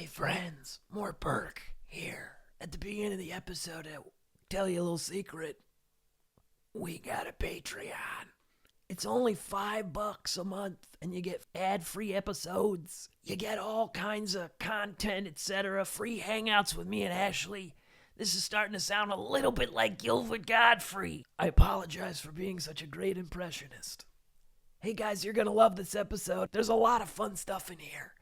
Hey friends, more Burke here. At the beginning of the episode, I'll tell you a little secret. We got a Patreon. It's only $5 a month, and you get ad-free episodes. You get all kinds of content, etc. Free hangouts with me and Ashley. This is starting to sound a little bit like Gilbert Godfrey. I apologize for being such a great impressionist. Hey guys, you're gonna love this episode. There's a lot of fun stuff in here.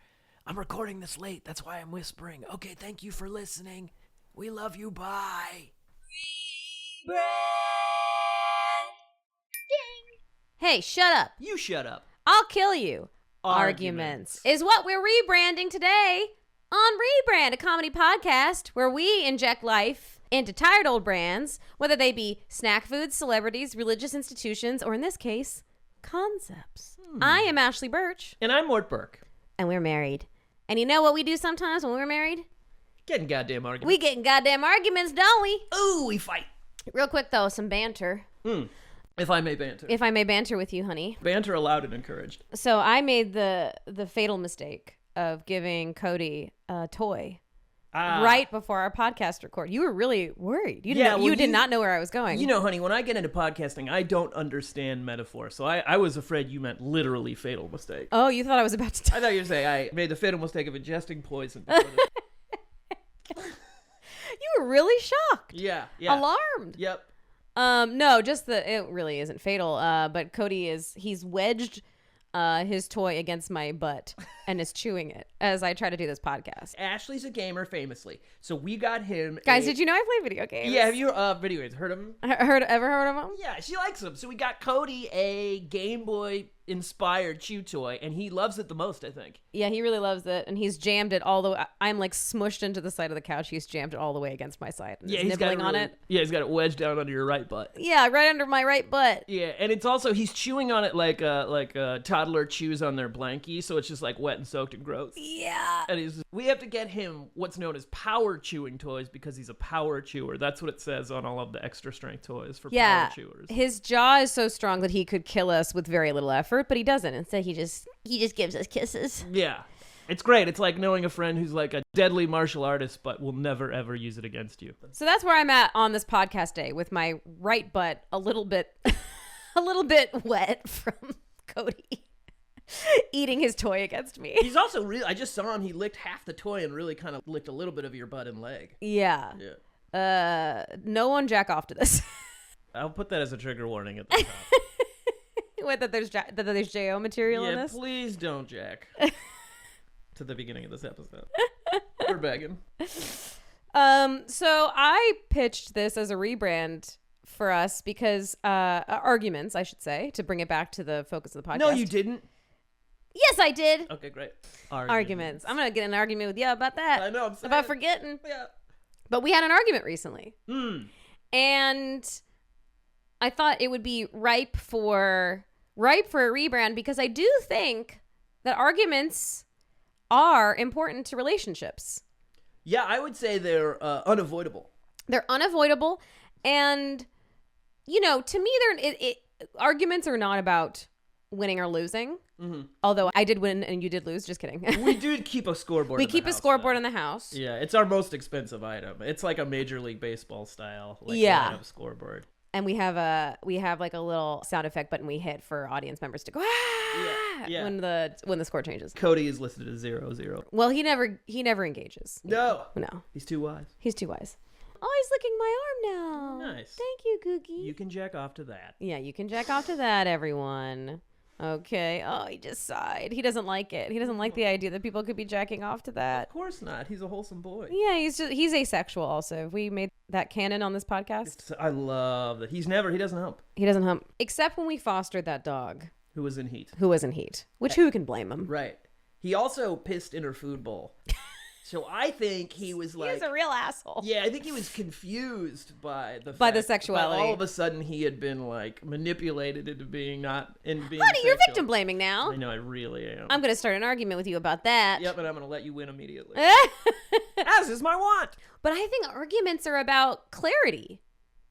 I'm recording this late, that's why I'm whispering. Okay, thank you for listening. We love you, bye. Rebrand! Ding! Hey, shut up. You shut up. I'll kill you. Arguments is what we're rebranding today on Rebrand, a comedy podcast where we inject life into tired old brands, whether they be snack foods, celebrities, religious institutions, or in this case, concepts. I am Ashley Birch. And I'm Mort Burke. And we're married. And you know what we do sometimes when we're married? Getting goddamn arguments. We get in goddamn arguments, don't we? Ooh, we fight. Real quick, though, some banter. If I may banter. If I may banter with you, honey. Banter allowed and encouraged. So I made the fatal mistake of giving Cody a toy right before our podcast record. You were really worried. You did not know where I was going. You know, honey, when I get into podcasting, I don't understand metaphor. So I was afraid you meant literally fatal mistake. Oh, you thought I was about to I thought you were saying I made the fatal mistake of ingesting poison. You were really shocked. Yeah. Alarmed. Yep. No, just it really isn't fatal. But Cody he's wedged his toy against my butt and is chewing it as I try to do this podcast. Ashley's a gamer, famously. So we got him. Guys, did you know I play video games? Yeah, have you video games? Heard of him? Ever heard of them? Yeah, she likes them. So we got Cody a Game Boy inspired chew toy, and he loves it the most, I think. Yeah, he really loves it, and he's jammed it all the way. I'm like smushed into the side of the couch. He's jammed it all the way against my side. And Yeah, he's nibbling on really, it. Yeah, he's got it wedged down under your right butt. Yeah, right under my right butt. Yeah, and it's also he's chewing on it like a toddler chews on their blankie, so it's just like wet and soaked and gross. Yeah. And we have to get him what's known as power chewing toys because he's a power chewer. That's what it says on all of the extra strength toys for power chewers. His jaw is so strong that he could kill us with very little effort, but he doesn't. Instead, he just gives us kisses. Yeah. It's great. It's like knowing a friend who's like a deadly martial artist but will never ever use it against you. So that's where I'm at on this podcast day with my right butt a little bit wet from Cody eating his toy against me. He's also really, I just saw him, he licked half the toy and really kind of licked a little bit of your butt and leg. Yeah. No one jack off to this. I'll put that as a trigger warning at the top. What, that there's JO material in this? Yeah, please don't jack to the beginning of this episode. We're begging. So I pitched this as a rebrand for us because arguments, I should say, to bring it back to the focus of the podcast. No, you didn't. Yes, I did. Okay, great. Arguments. I'm gonna get an argument with you about that. I know. I'm saying about forgetting. Yeah. But we had an argument recently, and I thought it would be ripe for a rebrand because I do think that arguments are important to relationships. Yeah, I would say they're unavoidable. They're unavoidable, and to me, arguments are not about winning or losing. Mm-hmm. Although I did win and you did lose. Just kidding. We do keep a scoreboard. We keep a scoreboard in the house. Yeah, it's our most expensive item. It's like a Major League Baseball style lineup scoreboard. And we have like a little sound effect button we hit for audience members to go when the score changes. Cody is listed as 0-0. Well, he never engages. No. He's too wise. Oh, he's licking my arm now. Nice. Thank you, Googie. You can jack off to that. Yeah, you can jack off to that, everyone. Okay. Oh, he just sighed. He doesn't like it. He doesn't like the idea that people could be jacking off to that. Of course not. He's a wholesome boy. Yeah, he's asexual also. We made that canon on this podcast. I love that. He doesn't hump. He doesn't hump. Except when we fostered that dog. Who was in heat. Which who can blame him? Right. He also pissed in her food bowl. So I think he was like... He was a real asshole. Yeah, I think he was confused by the sexuality. All of a sudden he had been like manipulated into being not... Honey, you're victim blaming now. I know, I really am. I'm going to start an argument with you about that. Yep, and I'm going to let you win immediately. As is my want. But I think arguments are about clarity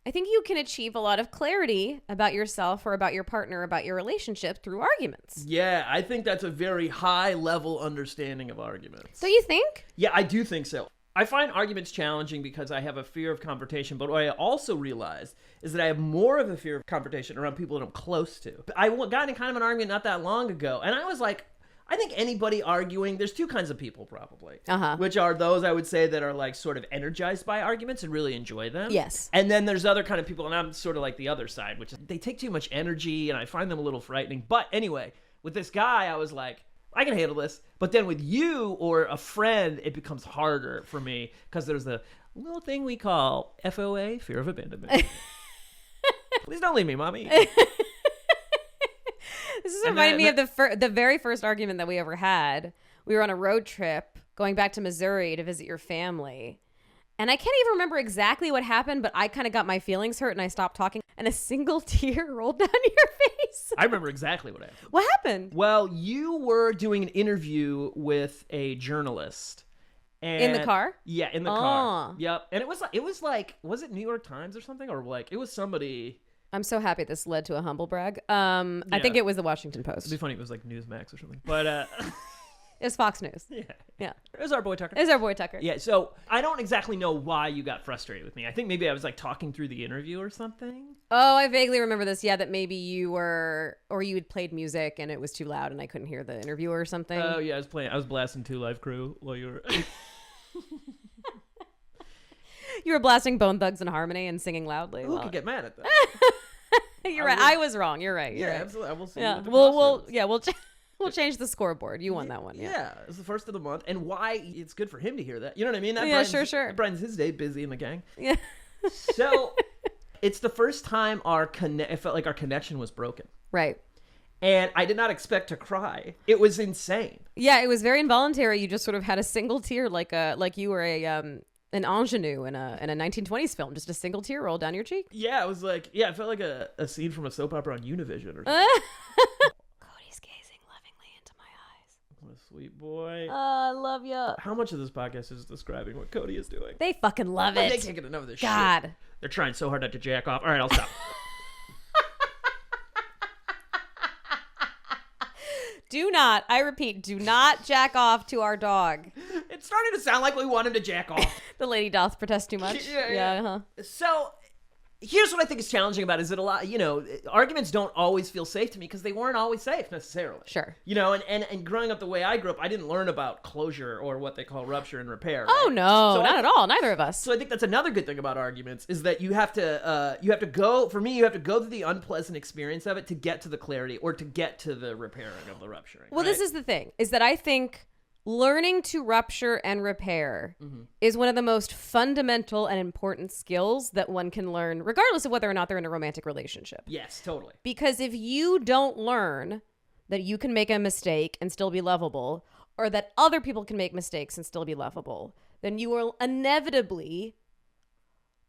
I think you can achieve a lot of clarity about yourself or about your partner, about your relationship through arguments. Yeah, I think that's a very high level understanding of arguments. So you think? Yeah, I do think so. I find arguments challenging because I have a fear of confrontation, but what I also realized is that I have more of a fear of confrontation around people that I'm close to. I got in kind of an argument not that long ago, and I was like, I think anybody arguing, there's two kinds of people probably, which are those I would say that are like sort of energized by arguments and really enjoy them. Yes. And then there's other kind of people, and I'm sort of like the other side, which is they take too much energy and I find them a little frightening. But anyway, with this guy, I was like, I can handle this. But then with you or a friend, it becomes harder for me because there's the little thing we call FOA, fear of abandonment. Please don't leave me, mommy. This is reminding me of the very first argument that we ever had. We were on a road trip going back to Missouri to visit your family. And I can't even remember exactly what happened, but I kind of got my feelings hurt and I stopped talking. And a single tear rolled down your face. I remember exactly what happened. What happened? Well, you were doing an interview with a journalist. And In the car? Yeah, in the car. Yep. And it was like, was it New York Times or something? Or like, it was somebody... I'm so happy this led to a humble brag. I think it was the Washington Post. It'd be funny if it was like Newsmax or something. But it was Fox News. Yeah. It was our boy Tucker. It was our boy Tucker. Yeah, so I don't exactly know why you got frustrated with me. I think maybe I was like talking through the interview or something. Oh, I vaguely remember this. Yeah, that maybe you had played music and it was too loud and I couldn't hear the interview or something. Oh yeah, I was blasting 2 Live Crew while you were... You were blasting Bone Thugs and Harmony and singing loudly. Who could get mad at that? You're right. I was wrong. You're right. You're right. Absolutely. I will see. Yeah. We'll change the scoreboard. You won that one. Yeah. It's the first of the month, and why it's good for him to hear that. You know what I mean? Sure. Brian's his day busy in the gang. Yeah. So it's the first time it felt like our connection was broken. Right. And I did not expect to cry. It was insane. Yeah, it was very involuntary. You just sort of had a single tear, like you were an ingenue in a 1920s film, just a single tear roll down your cheek. Yeah, it was like, it felt like a scene from a soap opera on Univision or something. Cody's gazing lovingly into my eyes. What a sweet boy. I love you. How much of this podcast is describing what Cody is doing? They fucking love it. They can't get enough of this God. shit. They're trying so hard not to jack off. All right, I'll stop. I repeat, do not jack off to our dog. It's starting to sound like we want him to jack off. The lady doth protest too much. Yeah. So here's what I think is challenging about it is that a lot, arguments don't always feel safe to me because they weren't always safe necessarily. Sure. And growing up the way I grew up, I didn't learn about closure or what they call rupture and repair. Right? Oh no, so not at all. Neither of us. So I think that's another good thing about arguments is that you have to go through the unpleasant experience of it to get to the clarity or to get to the repairing of the rupturing. Well, This is the thing, is that I think learning to rupture and repair is one of the most fundamental and important skills that one can learn, regardless of whether or not they're in a romantic relationship. Yes, totally. Because if you don't learn that you can make a mistake and still be lovable, or that other people can make mistakes and still be lovable, then you will inevitably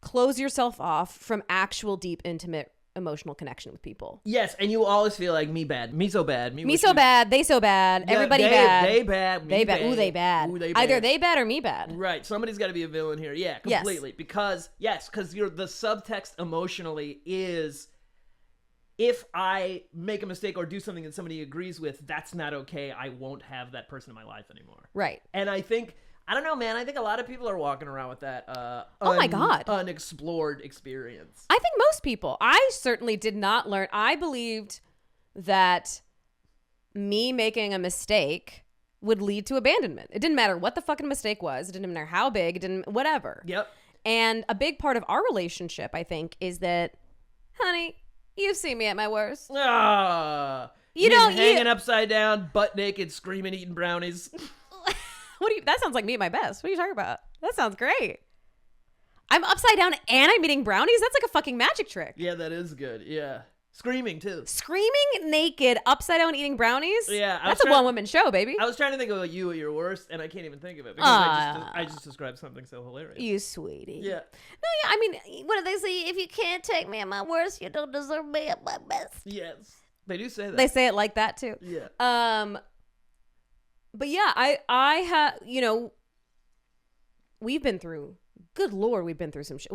close yourself off from actual deep, intimate emotional connection with people. Yes, and you always feel like me bad, me so bad, me so bad, they so bad, yeah, everybody bad, they bad, me they bad, bad, ooh they bad. Ooh, they bad. Either they bad or me bad. Right, somebody's got to be a villain here. Yeah, completely. Yes. Because you're the subtext emotionally is if I make a mistake or do something that somebody agrees with, that's not okay. I won't have that person in my life anymore. Right. And I think I don't know, man. I think a lot of people are walking around with that oh my God. unexplored experience. I think most people. I certainly did not learn. I believed that me making a mistake would lead to abandonment. It didn't matter what the fucking mistake was. It didn't matter how big. It didn't, whatever. Yep. And a big part of our relationship, I think, is that, honey, you've seen me at my worst. Hanging upside down, butt naked, screaming, eating brownies. That sounds like me at my best. What are you talking about? That sounds great. I'm upside down and I'm eating brownies? That's like a fucking magic trick. Yeah, that is good. Yeah. Screaming, too. Screaming naked, upside down eating brownies? Yeah. That's a one-woman show, baby. I was trying to think of you at your worst, and I can't even think of it because I just described something so hilarious. You sweetie. Yeah. No, yeah, I mean, what do they say? If you can't take me at my worst, you don't deserve me at my best. Yes. They do say that. They say it like that, too. Yeah. But yeah, I have, we've been through good Lord, we've been through some shit.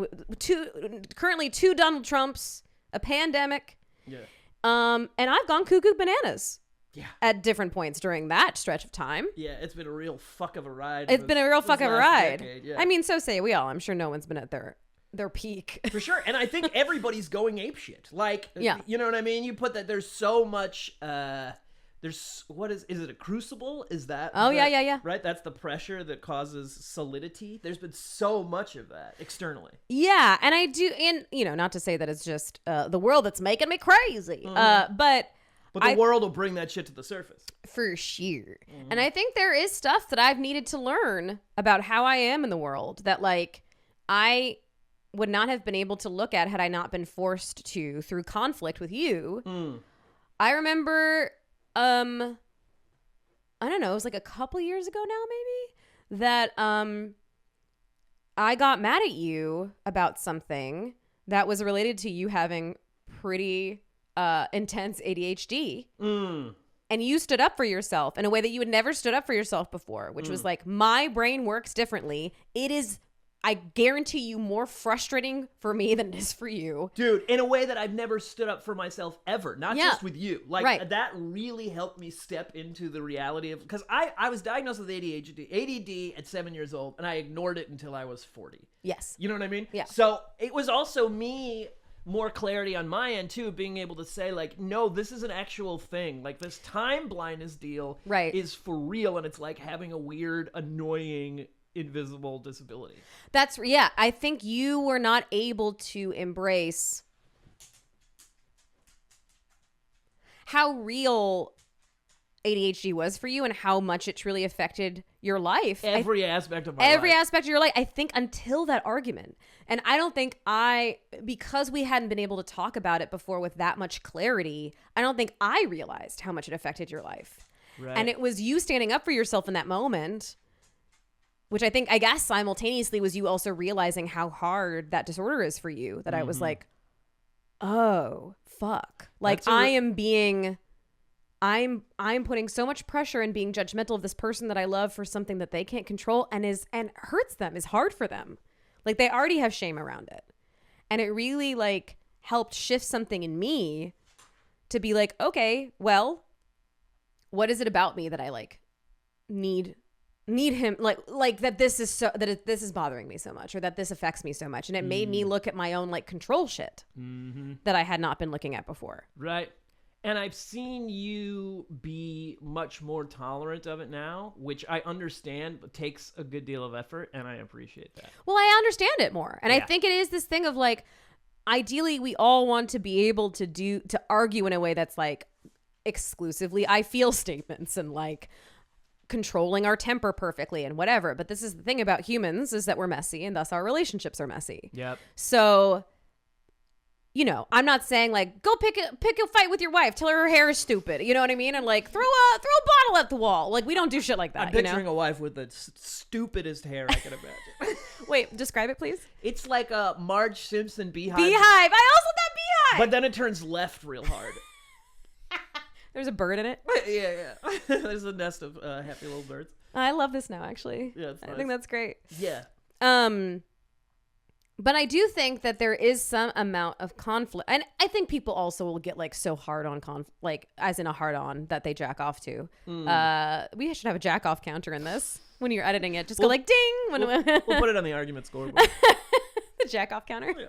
Currently 2 Donald Trumps, a pandemic. Yeah. And I've gone cuckoo bananas. Yeah. At different points during that stretch of time. Yeah, it's been a real fuck of a ride. It's been a real fuck of a ride. Decade, yeah. I mean, so say we all. I'm sure no one's been at their peak. For sure. And I think everybody's going apeshit. Like, yeah. You know what I mean? You put that, there's so much, is it a crucible? Is that? Oh, yeah. Right? That's the pressure that causes solidity. There's been so much of that externally. Yeah. And I do, and, not to say that it's just the world that's making me crazy. But the world will bring that shit to the surface. For sure. And I think there is stuff that I've needed to learn about how I am in the world that, like, I would not have been able to look at had I not been forced to through conflict with you. I remember, I don't know, it was like a couple years ago now, maybe, that I got mad at you about something that was related to you having pretty intense ADHD. And you stood up for yourself in a way that you had never stood up for yourself before, which was like, my brain works differently. It is, I guarantee you, more frustrating for me than it is for you. Dude, in a way that I've never stood up for myself ever, not just with you. Like, that really helped me step into the reality of, because I was diagnosed with ADD at 7 years old, and I ignored it until I was 40. Yes. You know what I mean? Yeah. So it was also me, more clarity on my end too, being able to say, like, no, this is an actual thing. Like, this time blindness deal is for real, and it's like having a weird, annoying, invisible disability. I think you were not able to embrace how real ADHD was for you and how much it truly affected your life. Every aspect of my life. Aspect of your life. I think until that argument. And I don't think because we hadn't been able to talk about it before with that much clarity, I don't think I realized how much it affected your life. Right. And it was you standing up for yourself in that moment, which I guess simultaneously was you also realizing how hard that disorder is for you, that I was like, oh, fuck. Like, I'm putting so much pressure and being judgmental of this person that I love for something that they can't control and hurts them, is hard for them. Like, they already have shame around it. And it really, like, helped shift something in me to be like, okay, well, what is it about me that I, like, need him, like that this is bothering me so much, or that this affects me so much. And it made me look at my own, like, control shit that I had not been looking at before. Right. And I've seen you be much more tolerant of it now, which I understand but takes a good deal of effort, and I appreciate that. Well, I understand it more. And I think it is this thing of, like, ideally we all want to be able to argue in a way that's, like, exclusively I feel statements and, like, controlling our temper perfectly and whatever. But this is the thing about humans, is that we're messy, and thus our relationships are messy. Yep. So, I'm not saying, like, go pick a fight with your wife, tell her hair is stupid, you know what I mean? And, like, throw a bottle at the wall. Like, we don't do shit like that. I'm picturing a wife with the stupidest hair I can imagine. Wait, describe it, please. It's like a Marge Simpson beehive. I also that beehive. But then it turns left real hard. There's a bird in it. Yeah. There's a nest of happy little birds. I love this now, actually. Yeah, it's nice. I think that's great. Yeah. But I do think that there is some amount of conflict. And I think people also will get, like, so hard on like, as in a hard on that they jack off to. We should have a jack off counter in this when you're editing it. Just go like, ding. We'll put it on the argument scoreboard. The jack off counter. Yeah.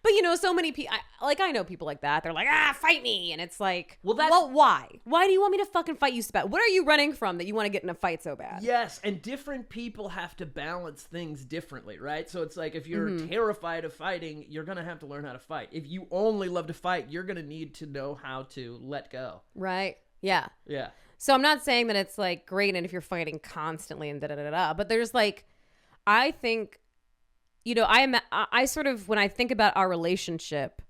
But, so many people, I know people like that. They're like, fight me. And it's like, well, why? Why do you want me to fucking fight you so bad? What are you running from that you want to get in a fight so bad? Yes, and different people have to balance things differently, right? So it's like, if you're terrified of fighting, you're going to have to learn how to fight. If you only love to fight, you're going to need to know how to let go. Right. Yeah. Yeah. So I'm not saying that it's, like, great and if you're fighting constantly and da-da-da-da, but there's, like, I think... I sort of, when I think about our relationship,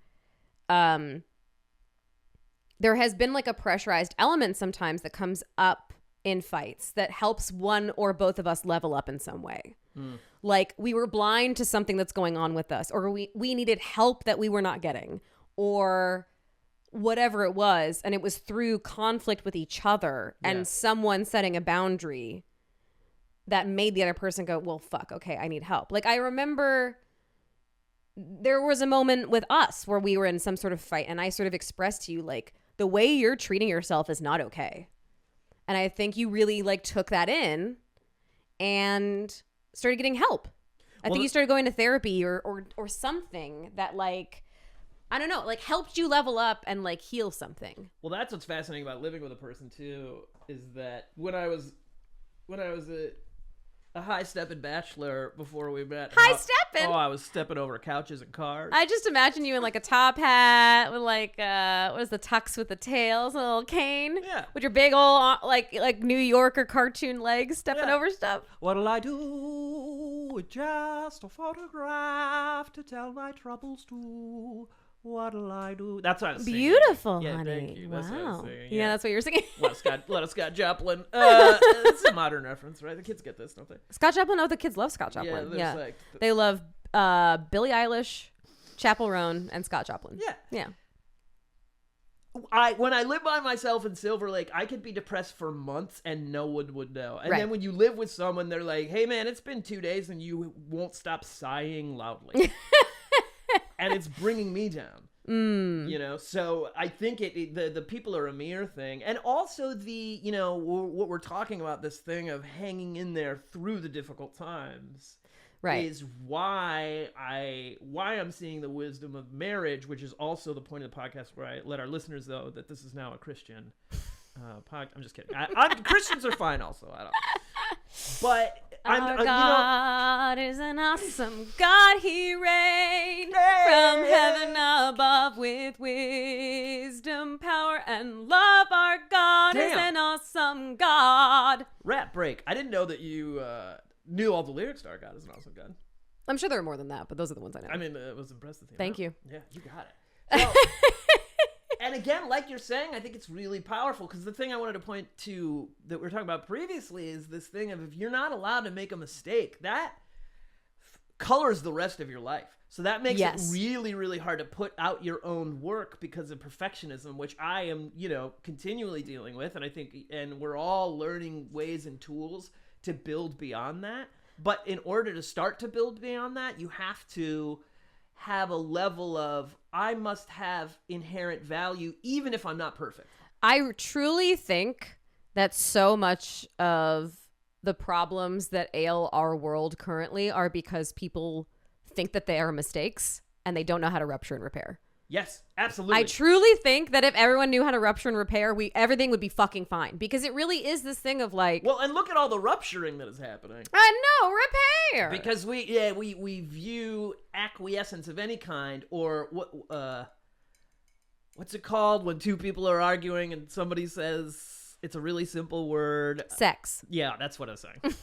there has been, like, a pressurized element sometimes that comes up in fights that helps one or both of us level up in some way. Like, we were blind to something that's going on with us, or we needed help that we were not getting, or whatever it was. And it was through conflict with each other and someone setting a boundary that made the other person go, well, fuck, okay, I need help. Like, I remember there was a moment with us where we were in some sort of fight, and I sort of expressed to you, like, the way you're treating yourself is not okay. And I think you really, like, took that in and started getting help. I think you started going to therapy or something that, like, I don't know, like, helped you level up and, like, heal something. Well, that's what's fascinating about living with a person too, is that when I was a high-stepping bachelor before we met. High-stepping? Oh, I was stepping over couches and cars. I just imagine you in, like, a top hat with, like, what is the tux with the tails, a little cane? Yeah. With your big old, like New Yorker cartoon legs stepping over stuff. What'll I do with just a photograph to tell my troubles to? What'll I do? That's what I was singing. Beautiful, Yeah, honey. thank you. That's what I was singing. Yeah, that's what you're singing. Let us Scott Joplin. It's a modern reference, right? The kids get this, don't they? Scott Joplin. Oh, the kids love Scott Joplin. Yeah, Yeah, they love Billie Eilish, Chappell Roan, and Scott Joplin. Yeah. Yeah. When I live by myself in Silver Lake, I could be depressed for months and no one would know. And Right. then when you live with someone, they're like, "Hey, man, it's been 2 days and you won't stop sighing loudly." And it's bringing me down. You know, so I think the people are a mere thing. And also what we're talking about, this thing of hanging in there through the difficult times, Right. is why I'm seeing the wisdom of marriage, which is also the point of the podcast where I let our listeners know that this is now a Christian podcast. I'm just kidding. Christians are fine also. I don't. But Our God is an awesome God. He reigned from heaven above with wisdom, power, and love. Our God is an awesome God. Rap break. I didn't know that you knew all the lyrics to Our God is an Awesome God. I'm sure there are more than that, but those are the ones I know. I mean, I was impressed with you. Thank you. Yeah, you got it. So, and again, like you're saying, I think it's really powerful, because the thing I wanted to point to that we were talking about previously is this thing of, if you're not allowed to make a mistake, that colors the rest of your life. So that makes it really, really hard to put out your own work because of perfectionism, which I am, continually dealing with. And I think, and we're all learning ways and tools to build beyond that. But in order to start to build beyond that, you have to have a level of, I must have inherent value even if I'm not perfect. I truly think that so much of the problems that ail our world currently are because people think that they are mistakes and they don't know how to rupture and repair. Yes, absolutely. I truly think that if everyone knew how to rupture and repair, everything would be fucking fine, because it really is this thing of, like, well, and look at all the rupturing that is happening. I know, repair. Because we view acquiescence of any kind, or what's it called when two people are arguing and somebody says it's a really simple word? Sex. Yeah, that's what I was saying.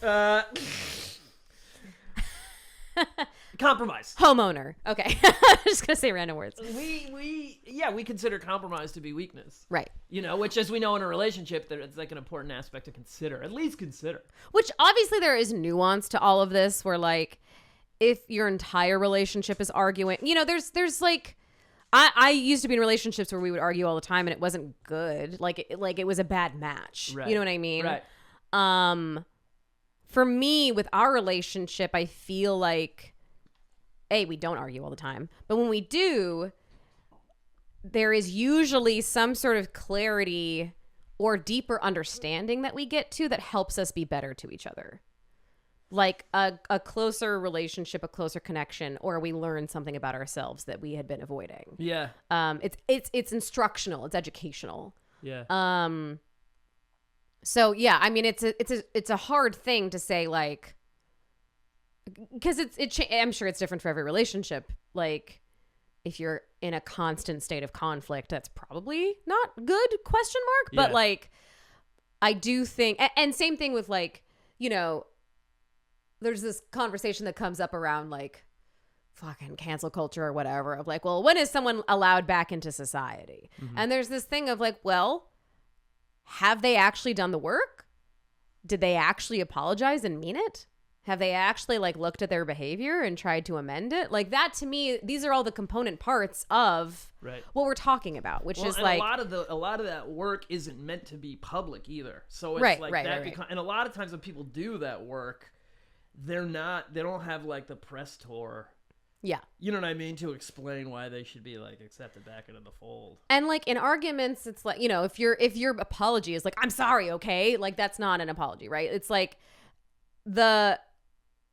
Compromise. Homeowner. Okay. I'm just going to say random words. We consider compromise to be weakness. Right. Which, as we know in a relationship, that it's like an important aspect to consider. At least consider. Which, obviously, there is nuance to all of this, where, like, if your entire relationship is arguing, there's like, I used to be in relationships where we would argue all the time and it wasn't good. Like it was a bad match. Right. You know what I mean? Right. For me, with our relationship, I feel like, we don't argue all the time. But when we do, there is usually some sort of clarity or deeper understanding that we get to that helps us be better to each other. Like a closer relationship, a closer connection, or we learn something about ourselves that we had been avoiding. Yeah. It's instructional. It's educational. Yeah. So yeah, I mean, it's a hard thing to say, like, because I'm sure it's different for every relationship. Like, if you're in a constant state of conflict, that's probably not good, ? But Yeah. like, I do think, and same thing with, like, there's this conversation that comes up around, like, fucking cancel culture or whatever, of like, well, when is someone allowed back into society? Mm-hmm. And there's this thing of, like, well, have they actually done the work? Did they actually apologize and mean it? Have they actually like looked at their behavior and tried to amend it? Like that to me, these are all the component parts of what we're talking about, which is like a lot of that work isn't meant to be public either. So it's and a lot of times when people do that work, they don't have like the press tour. Yeah. You know what I mean? To explain why they should be like accepted back into the fold. And like in arguments, it's like, you know, if your apology is like, I'm sorry, okay? Like that's not an apology, right? It's like the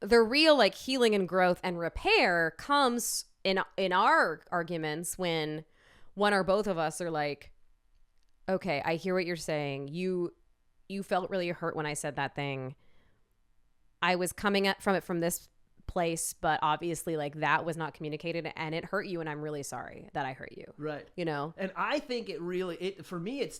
real like healing and growth and repair comes in our arguments when one or both of us are like, okay, I hear what you're saying. You felt really hurt when I said that thing. I was coming from it from this place, but obviously like that was not communicated and it hurt you, and I'm really sorry that I hurt you. Right. You know? And I think for me,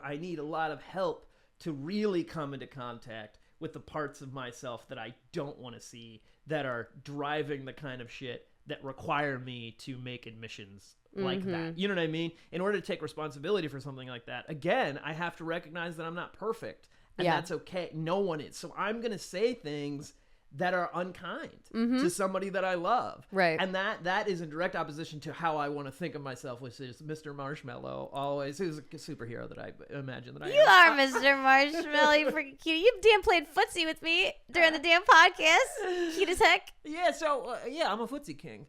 I need a lot of help to really come into contact with the parts of myself that I don't want to see, that are driving the kind of shit that require me to make admissions like that. You know what I mean? In order to take responsibility for something like that, again, I have to recognize that I'm not perfect, and that's okay. No one is. So I'm going to say things that are unkind to somebody that I love. Right. And that is in direct opposition to how I want to think of myself, which is Mr. Marshmallow, always, who's a superhero that I imagine that I am. You are Mr. Marshmallow. You freaking cute. You damn played footsie with me during the damn podcast. Cute as heck. Yeah, so, I'm a footsie king.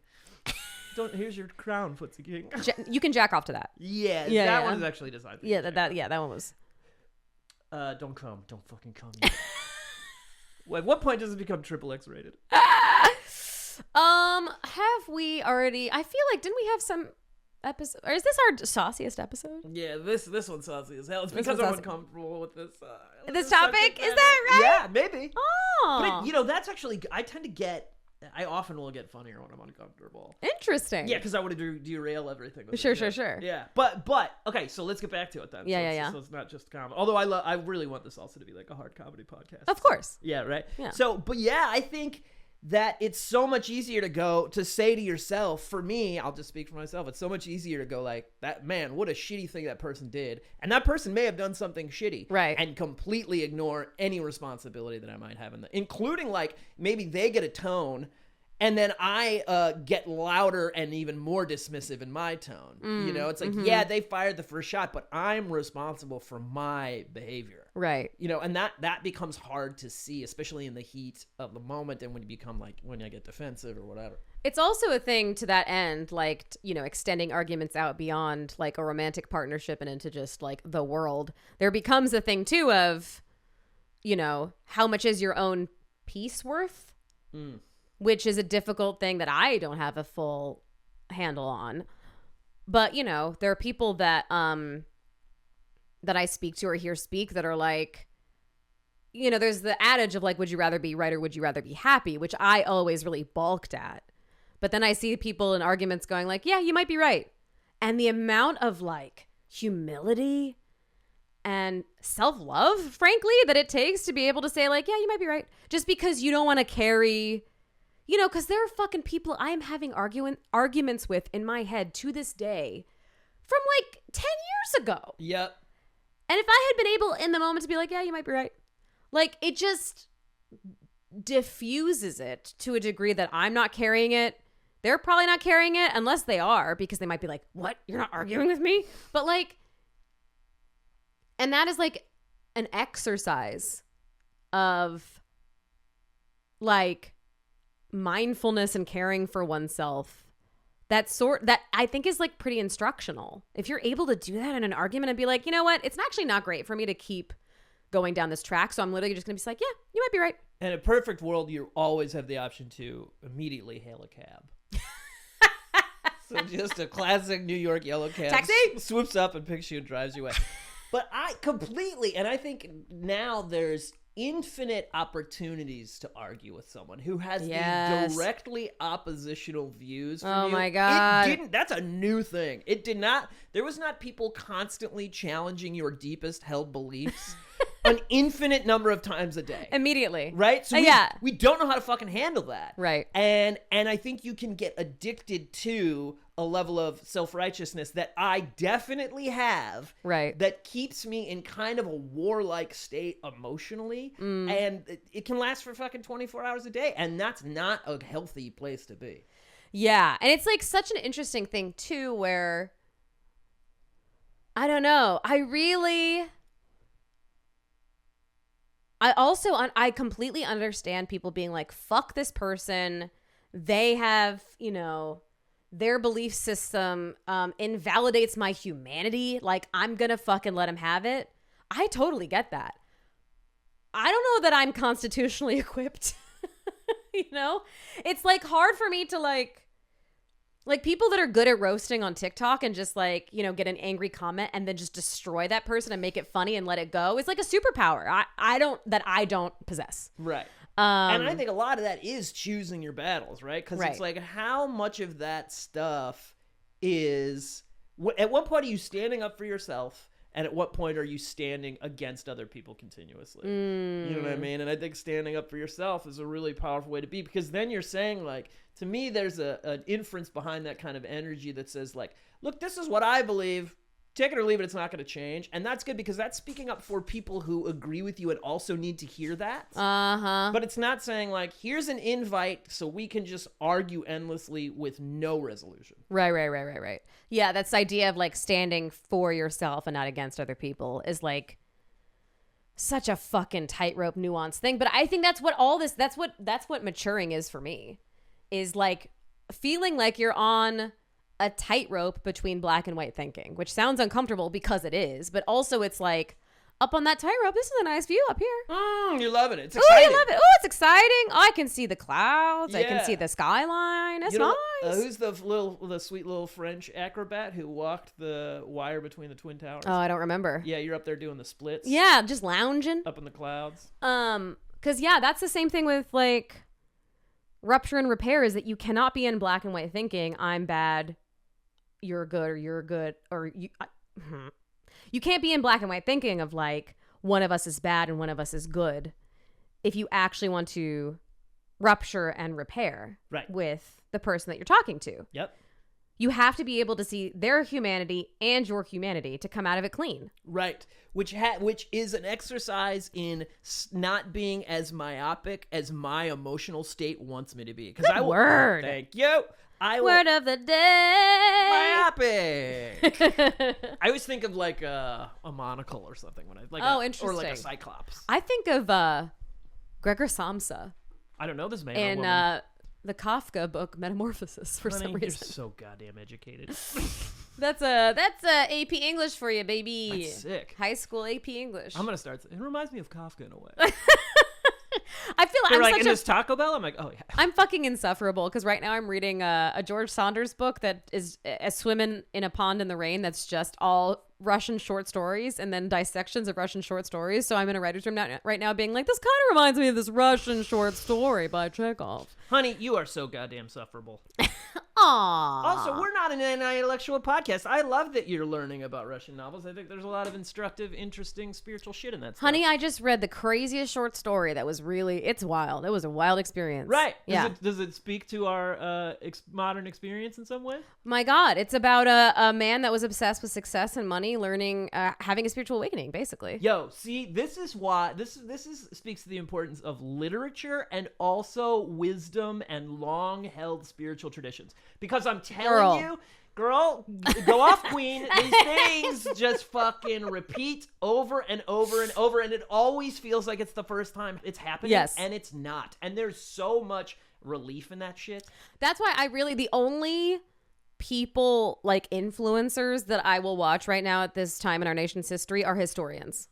Here's your crown, footsie king. You can jack off to that. That one is actually designed for you. That one was. Don't fucking come. At what point does it become XXX rated? Have we already? I feel like, didn't we have some episode? Or is this our sauciest episode? Yeah, this one's saucy as hell. It's because I'm uncomfortable with this. This topic? Is that right? Yeah, maybe. Oh, but that's actually. I often will get funnier when I'm uncomfortable. Interesting. Yeah, because I want to derail everything. Sure. Yeah, but okay. So let's get back to it then. Yeah. So it's not just comedy. Although I really want this also to be like a hard comedy podcast. Of course. Yeah. Right. Yeah. So, but yeah, I think that it's so much easier to say to yourself. For me, I'll just speak for myself. It's so much easier to go like, that man, what a shitty thing that person did, and that person may have done something shitty, right? And completely ignore any responsibility that I might have in that, including like maybe they get a tone. And then I get louder and even more dismissive in my tone. You know, it's like, yeah, they fired the first shot, but I'm responsible for my behavior. Right. You know, and that becomes hard to see, especially in the heat of the moment, and when you become like, when I get defensive or whatever. It's also a thing to that end, like, you know, extending arguments out beyond like a romantic partnership and into just like the world. There becomes a thing too of, you know, how much is your own peace worth? Which is a difficult thing that I don't have a full handle on. But, you know, there are people that that I speak to or hear speak that are like, you know, there's the adage of like, would you rather be right or would you rather be happy, which I always really balked at. But then I see people in arguments going like, yeah, you might be right. And the amount of like humility and self-love, frankly, that it takes to be able to say like, yeah, you might be right. Just because you don't want to carry... You know, because there are fucking people I am having arguments with in my head to this day from like 10 years ago. Yep. And if I had been able in the moment to be like, yeah, you might be right. Like, it just diffuses it to a degree that I'm not carrying it. They're probably not carrying it unless they are, because they might be like, what? You're not arguing with me? But like, and that is like an exercise of like mindfulness and caring for oneself that I think is like pretty instructional. If you're able to do that in an argument and be like, you know what, it's actually not great for me to keep going down this track, so I'm literally just gonna be like, yeah, you might be right. In a perfect world, you always have the option to immediately hail a cab. So just a classic New York yellow cab taxi swoops up and picks you and drives you away. But I think now there's infinite opportunities to argue with someone who has the directly oppositional views from you. Oh my God. That's a new thing. There was not people constantly challenging your deepest held beliefs an infinite number of times a day. Immediately. Right? So Yeah. we don't know how to fucking handle that. Right. And I think you can get addicted to a level of self-righteousness that I definitely have. Right. That keeps me in kind of a warlike state emotionally. And it can last for fucking 24 hours a day. And that's not a healthy place to be. Yeah. And it's like such an interesting thing too, where I don't know. I completely understand people being like, fuck this person. They have, their belief system invalidates my humanity. Like, I'm going to fucking let them have it. I totally get that. I don't know that I'm constitutionally equipped. It's like hard for me to like people that are good at roasting on TikTok and just like, get an angry comment and then just destroy that person and make it funny and let it go. It's like a superpower. I don't possess. Right. And I think a lot of that is choosing your battles, right? Because it's like, how much of that stuff is, at what point are you standing up for yourself? And at what point are you standing against other people continuously? You know what I mean? And I think standing up for yourself is a really powerful way to be, because then you're saying, like, to me, there's an inference behind that kind of energy that says, like, look, this is what I believe. Take it or leave it. It's not going to change. And that's good, because that's speaking up for people who agree with you and also need to hear that. But it's not saying, like, here's an invite so we can just argue endlessly with no resolution. Right. Yeah, that's the idea of like standing for yourself and not against other people is like such a fucking tightrope nuanced thing. But I think that's what maturing is for me, is like feeling like you're on a tightrope between black and white thinking, which sounds uncomfortable because it is, but also it's like, up on that tightrope, this is a nice view up here. You love it. It's exciting. Oh, you love it. Oh, it's exciting. Oh, I can see the clouds. I can see the skyline. It's nice. Who's the sweet little French acrobat who walked the wire between the Twin Towers? Oh, I don't remember. Yeah, you're up there doing the splits. Yeah, just lounging. Up in the clouds. Because that's the same thing with like rupture and repair, is that you cannot be in black and white thinking, I'm bad, you're good, or you're good, or you can't be in black and white thinking of like one of us is bad and one of us is good if you actually want to rupture and repair with the person that you're talking to. Yep. You have to be able to see their humanity and your humanity to come out of it clean. Right. Which is an exercise in not being as myopic as my emotional state wants me to be. Because Word. Thank you. Word of the day. Myopic. I always think of like a monocle or something when I like. Interesting. Or like a cyclops. I think of Gregor Samsa. I don't know this man. And the Kafka book Metamorphosis for some reason. You're so goddamn educated. That's a AP English for you, baby. That's sick. High school AP English. I'm gonna start. It reminds me of Kafka in a way. I feel They're like in this Taco Bell. I'm like, oh yeah. I'm fucking insufferable because right now I'm reading a George Saunders book that is a swimming in a pond in the rain. That's just all Russian short stories and then dissections of Russian short stories. So I'm in a writer's room right now being like, this kind of reminds me of this Russian short story by Chekhov. Honey, you are so goddamn sufferable. Aww. Also, we're not an intellectual podcast. I love that you're learning about Russian novels. I think there's a lot of instructive, interesting, spiritual shit in that stuff. Honey, I just read the craziest short story that was it's wild. It was a wild experience. Right. Yeah. Does it speak to our modern experience in some way? My God, it's about a man that was obsessed with success and money, learning, having a spiritual awakening, basically. Yo, see, this is why this speaks to the importance of literature and also wisdom and long-held spiritual traditions. Because I'm telling you, girl, go off, queen. These things just fucking repeat over and over and over, and it always feels like it's the first time it's happening, and it's not. And there's so much relief in that shit. That's why the only people like influencers that I will watch right now at this time in our nation's history are historians.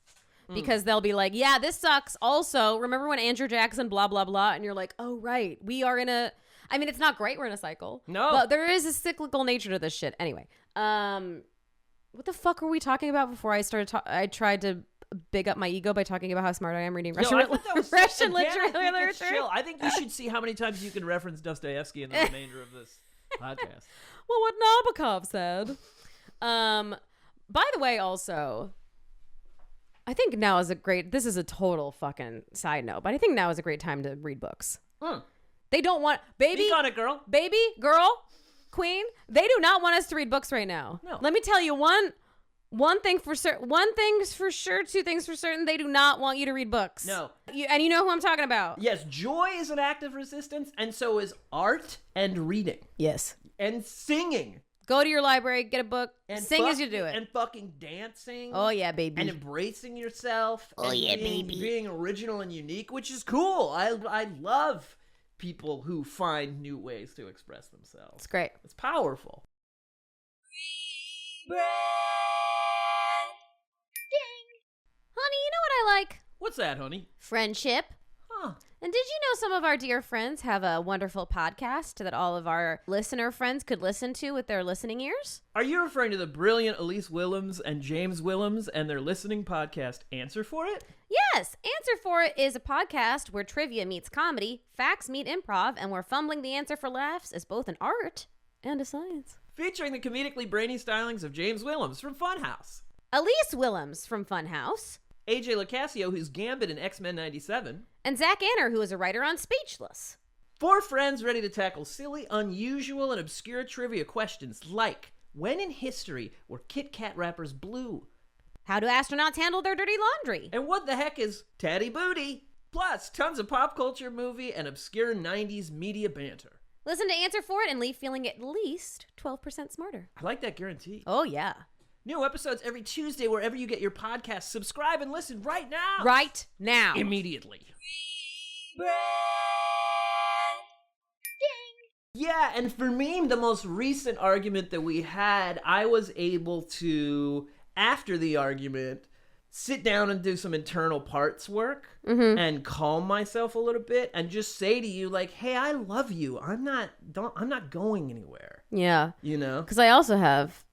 Because they'll be like, yeah, this sucks. Also, remember when Andrew Jackson, blah, blah, blah. And you're like, oh, right. We are in a... I mean, it's not great we're in a cycle. No. But there is a cyclical nature to this shit. Anyway. What the fuck were we talking about before I started... I tried to big up my ego by talking about how smart I am reading Russian literature. Chill. I think you should see how many times you can reference Dostoevsky in the remainder of this podcast. Well, what Nabokov said. By the way, also... I think now is this is a total fucking side note, but I think now is a great time to read books. They don't want, Speak on it, girl. baby, girl, queen, they do not want us to read books right now. No. Let me tell you one thing for certain, one thing's for sure, two things for certain, they do not want you to read books. No. And you know who I'm talking about. Yes, joy is an act of resistance, and so is art and reading. Yes. And singing. Go to your library, get a book, And sing as you do it. And fucking dancing. Oh, yeah, baby. And embracing yourself. Oh, and yeah, being, baby. Being original and unique, which is cool. I love people who find new ways to express themselves. It's great. It's powerful. Honey, you know what I like? What's that, honey? Friendship. Huh. And did you know some of our dear friends have a wonderful podcast that all of our listener friends could listen to with their listening ears? Are you referring to the brilliant Elise Willems and James Willems and their listening podcast, Answer For It? Yes, Answer For It is a podcast where trivia meets comedy, facts meet improv, and where fumbling the answer for laughs is both an art and a science. Featuring the comedically brainy stylings of James Willems from Funhouse, Elise Willems from Funhouse, AJ Locascio, who's Gambit in X-Men 97, and Zach Anner, who is a writer on Speechless. Four friends ready to tackle silly, unusual, and obscure trivia questions like, when in history were Kit Kat wrappers blue? How do astronauts handle their dirty laundry? And what the heck is Taddy Booty? Plus, tons of pop culture, movie, and obscure 90s media banter. Listen to Answer For It and leave feeling at least 12% smarter. I like that guarantee. Oh, yeah. New episodes every Tuesday wherever you get your podcasts. Subscribe and listen right now. Right now. Immediately. Yeah, and for me, the most recent argument that we had, I was able to, after the argument, sit down and do some internal parts work and calm myself a little bit and just say to you, like, hey, I love you. I'm not going anywhere. Yeah. You know? Because I also have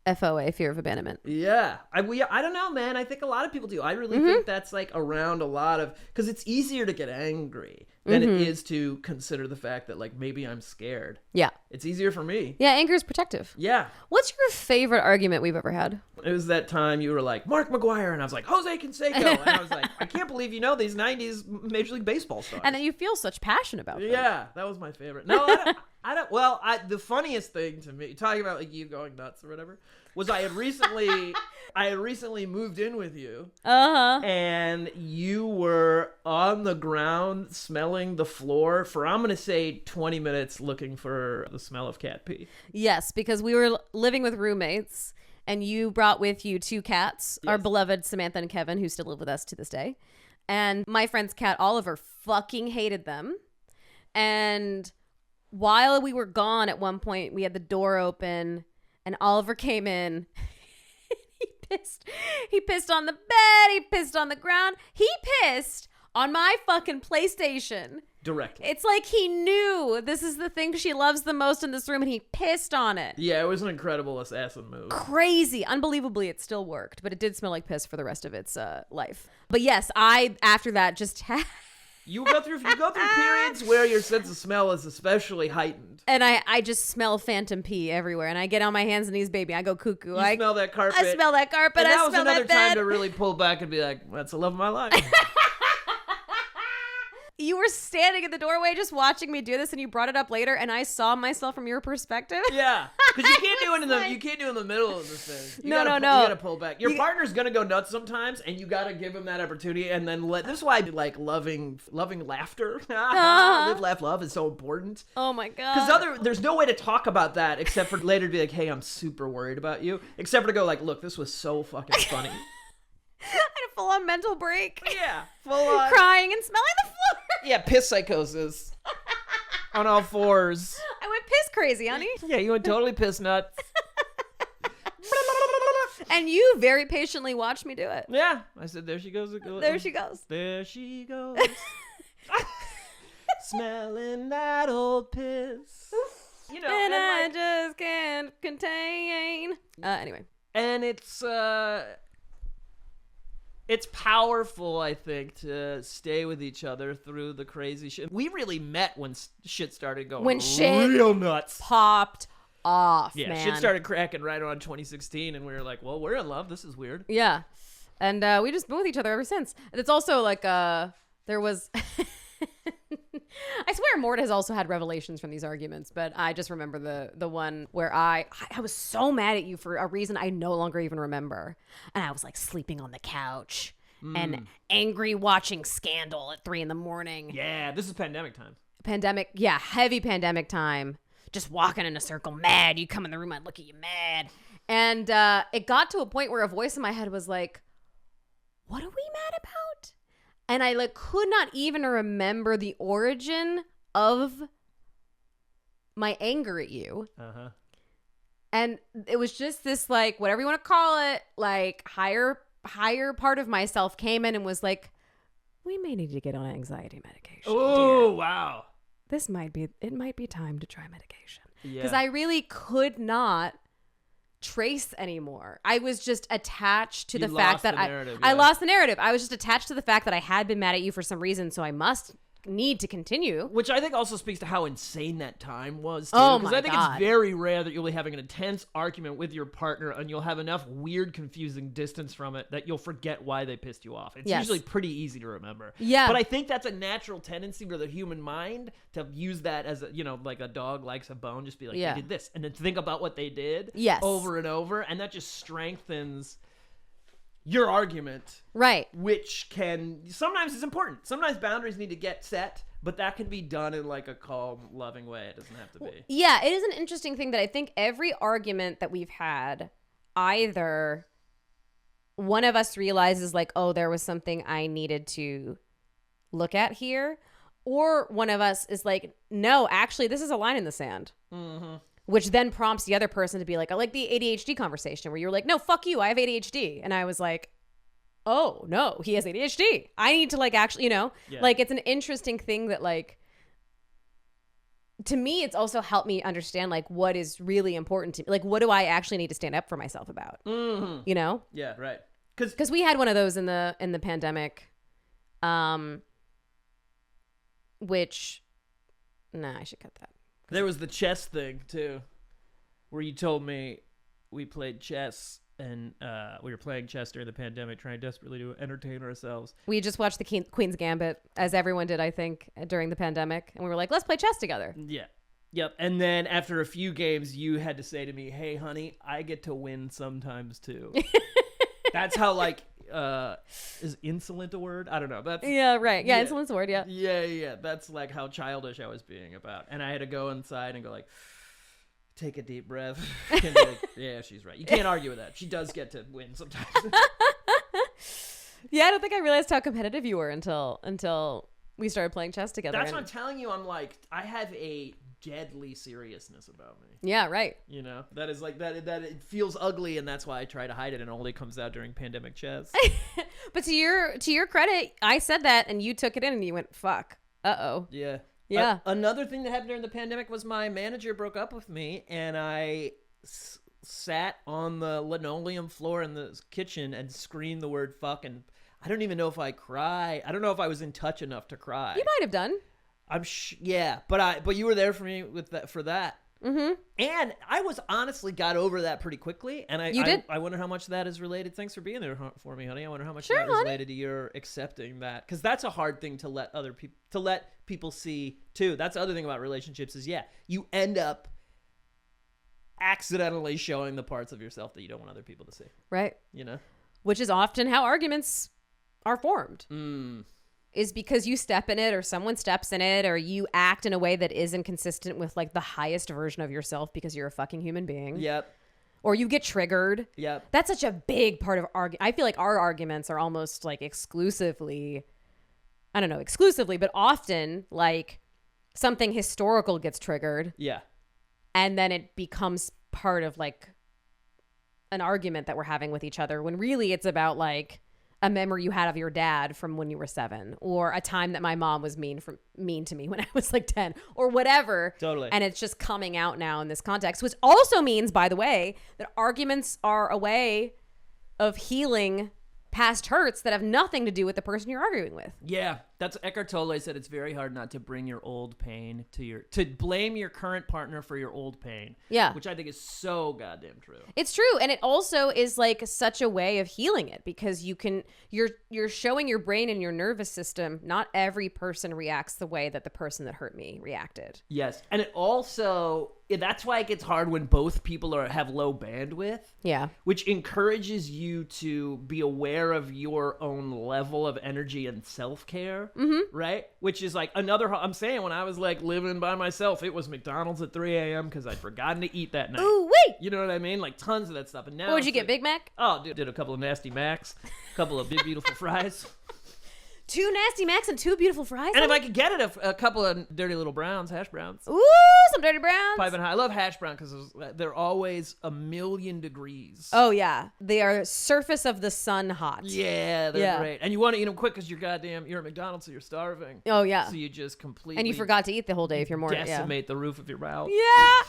FOA, fear of abandonment. Yeah. I don't know, man. I think a lot of people do. I really think that's like around a lot of, because it's easier to get angry than it is to consider the fact that like maybe I'm scared. Yeah. It's easier for me. Yeah, anger is protective. Yeah. What's your favorite argument we've ever had? It was that time you were like, Mark McGuire, and I was like, Jose Canseco. And I was like, I can't believe you know these 90s Major League Baseball stars. And then you feel such passion about them. Yeah, that was my favorite. No, I don't. Well, the funniest thing to me, talking about like you going nuts or whatever, was I had recently moved in with you. And you were on the ground smelling the floor for, I'm going to say, 20 minutes looking for the smell of cat pee. Yes, because we were living with roommates and you brought with you two cats, our beloved Samantha and Kevin, who still live with us to this day. And my friend's cat, Oliver, fucking hated them. And while we were gone at one point, we had the door open and Oliver came in. He pissed on the bed. He pissed on the ground. He pissed on my fucking PlayStation. Directly. It's like he knew this is the thing she loves the most in this room and he pissed on it. Yeah, it was an incredible assassin move. Crazy. Unbelievably, it still worked, but it did smell like piss for the rest of its life. But yes, I, after that, just had... You go through periods where your sense of smell is especially heightened. And I just smell phantom pee everywhere. And I get on my hands and knees, baby. I go cuckoo. You smell that carpet. I smell that carpet. And I that was smell another that bed. time to really pull back and be like, that's the love of my life. You were standing in the doorway just watching me do this, and you brought it up later, and I saw myself from your perspective. Yeah, because you can't do it in the middle of the thing. You No. You gotta pull back. Your partner's gonna go nuts sometimes, and you gotta give him that opportunity, and then this is why like loving laughter, live, laugh, love is so important. Oh my god. Because there's no way to talk about that except for later to be like, hey, I'm super worried about you. Except for to go like, look, this was so fucking funny. I had a full-on mental break. Yeah, full on Crying and smelling the floor. Yeah, piss psychosis. On all fours. I went piss crazy, honey. Yeah, you went totally piss nuts. And you very patiently watched me do it. Yeah, I said, there she goes. There she goes. There she goes. Smelling that old piss. You know, and I just can't contain. Anyway. And it's powerful, I think, to stay with each other through the crazy shit. We really met when shit started going real nuts. Popped off, yeah, man. Shit started cracking right around 2016, and we were like, well, we're in love. This is weird. Yeah. And we just been with each other ever since. And it's also like there was I swear Mort has also had revelations from these arguments, but I just remember the one where I was so mad at you for a reason I no longer even remember. And I was like sleeping on the couch and angry watching Scandal at 3 a.m. Yeah, this is pandemic time. Heavy pandemic time. Just walking in a circle, mad. You come in the room, I'd look at you mad. And it got to a point where a voice in my head was like, what are we mad about? And I like could not even remember the origin of my anger at you. Uh-huh. And it was just this like, whatever you want to call it, like higher part of myself came in and was like, we may need to get on anxiety medication. Oh, dear. wow. It might be time to try medication. Yeah. Because I really could not trace anymore. I was just attached to the fact that I lost the narrative. I was just attached to the fact that I had been mad at you for some reason, so I must need to continue. Which I think also speaks to how insane that time was, too. Oh, my Because I think God. it's very rare that you'll be having an intense argument with your partner and you'll have enough weird, confusing distance from it that you'll forget why they pissed you off. It's usually pretty easy to remember. Yeah. But I think that's a natural tendency for the human mind to use that as, like a dog likes a bone. Just be like, they did this. And then think about what they did over and over. And that just strengthens your argument. Right. Which sometimes it's important. Sometimes boundaries need to get set, but that can be done in like a calm, loving way. It doesn't have to be. Yeah, it is an interesting thing that I think every argument that we've had, either one of us realizes like, oh, there was something I needed to look at here, or one of us is like, no, actually, this is a line in the sand. Mm-hmm. Which then prompts the other person to be like, I like the ADHD conversation where you were like, no, fuck you, I have ADHD. And I was like, oh, no, he has ADHD. I need to like actually, like it's an interesting thing that like, to me, it's also helped me understand like what is really important to me. Like, what do I actually need to stand up for myself about? Mm-hmm. Yeah, right. Because we had one of those in the pandemic, which, I should cut that. There was the chess thing, too, where you told me we played chess and we were playing chess during the pandemic, trying desperately to entertain ourselves. We just watched the Queen's Gambit, as everyone did, I think, during the pandemic. And we were like, let's play chess together. Yeah. Yep. And then after a few games, you had to say to me, hey, honey, I get to win sometimes, too. That's how, like... is insolent a word? I don't know. That's yeah, right. Yeah, insolent's a word. Yeah. Yeah. That's like how childish I was being about, and I had to go inside and go like, take a deep breath. And be like, yeah, she's right. You can't argue with that. She does get to win sometimes. Yeah, I don't think I realized how competitive you were until we started playing chess together. That's what I'm telling you. I'm like, I have a deadly seriousness about me. Yeah, right. That is like that it feels ugly, and that's why I try to hide it, and only comes out during pandemic chess. But to your credit, I said that and you took it in and you went, fuck. Uh-oh. Yeah. Yeah. Another thing that happened during the pandemic was my manager broke up with me, and I sat on the linoleum floor in the kitchen and screamed the word fuck, and I don't even know if I cried. I don't know if I was in touch enough to cry. You might have done. Yeah, but you were there for me for that. Mm-hmm. And I was honestly got over that pretty quickly. And I wonder how much that is related. Thanks for being there for me, honey. I wonder how much that is related to your accepting that, because that's a hard thing to let people see too. That's the other thing about relationships is you end up accidentally showing the parts of yourself that you don't want other people to see. Right. Which is often how arguments are formed. Is because you step in it, or someone steps in it, or you act in a way that isn't consistent with like the highest version of yourself because you're a fucking human being. Yep. Or you get triggered. Yep. That's such a big part of I feel like our arguments are almost like exclusively, but often like something historical gets triggered. Yeah. And then it becomes part of like an argument that we're having with each other, when really it's about like a memory you had of your dad from when you were 7, or a time that my mom was mean to me when I was like 10, or whatever. Totally. And it's just coming out now in this context, which also means, by the way, that arguments are a way of healing past hurts that have nothing to do with the person you're arguing with. Yeah. That's Eckhart Tolle said it's very hard not to bring your old pain to blame your current partner for your old pain. Yeah. Which I think is so goddamn true. It's true. And it also is like such a way of healing it because you're showing your brain and your nervous system, not every person reacts the way that the person that hurt me reacted. Yes. And it also, that's why it gets hard when both people have low bandwidth. Yeah. Which encourages you to be aware of your own level of energy and self-care, right? Which is like I'm saying, when I was like living by myself, it was McDonald's at 3 a.m. because I'd forgotten to eat that night. Ooh, wait. You know what I mean? Like tons of that stuff. And now What would you get, Big Mac? Oh, dude, did a couple of Nasty Macs, a couple of big beautiful fries. 2 Nasty Macs and 2 beautiful fries? And if I could get it, a couple of Dirty Little Browns, hash browns. Ooh, some dirty browns. Piping high. I love hash brown because they're always 1,000,000 degrees. Oh, yeah. They are surface of the sun hot. Yeah, they're great. And you want to eat them quick because you're at McDonald's, so you're starving. Oh, yeah. So you just completely And you forgot to eat the whole day if you're more... decimate the roof of your mouth. Yeah.